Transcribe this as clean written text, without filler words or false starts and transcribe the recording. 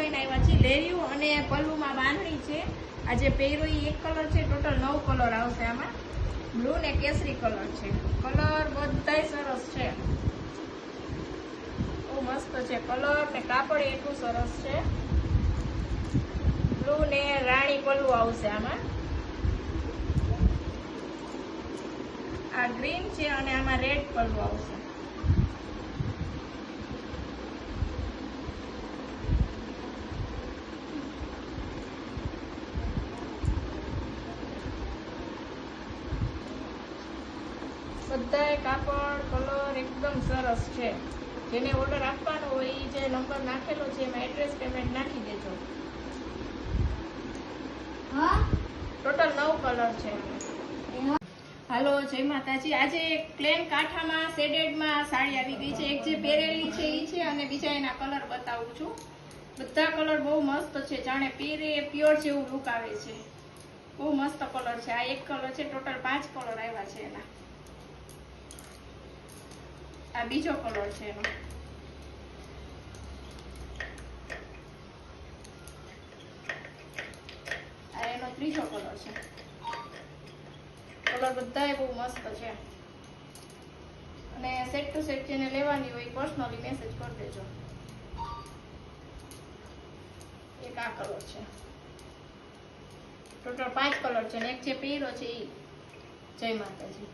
લઈને આવ્યા છીએ. લેરિયું અને પલ્લુમાં બાંધણી છે. આ જે પહેર્યો એ એક કલર છે. ટોટલ 9 કલર આવશે આમાં. બ્લુ ને કેસરી કલર છે. કલર બધાય સરસ છે. બહુ મસ્ત છે કલર ને કાપડ એટલું સરસ છે. બ્લુ ને રાણી પલ્લુ આવશે આમાં. આ ગ્રીન છે અને આમાં રેડ પલ્લુ આવશે. બધાય કાપડ કલર એકદમ સરસ છે. જેને ઓર્ડર આપવાનો હોય એ જે નંબર નાખેલો છે એમાં એડ્રેસ પેમેન્ટ નાખી દેજો. ટોટલ 9 કલર છે. હાલો, જય માતાજી. આજે એક પ્લેન કાંઠામાં શેડેડમાં સાડી આવી ગઈ છે. એક જે પહેરેલી છે એ છે અને બીજા એના કલર બતાવું છું. બધા કલર બહુ મસ્ત છે. જાણે પહેરે પ્યોર જેવું લુક આવે છે. બહુ મસ્ત કલર છે. આ એક કલર છે. ટોટલ 5 કલર આવ્યા છે એના. આ બીજો કલર છે એનો. આ એનો ત્રીજો કલર છે. કલર બધાય બહુ મસ્ત છે. અને સેટ ટુ સેટ જેને લેવાની હોય પર્સનલી મેસેજ કરી દેજો. એક આ કલર છે. ટોટલ 5 કલર છે ને એક જે પહેર્યો છે એ. જય માતાજી.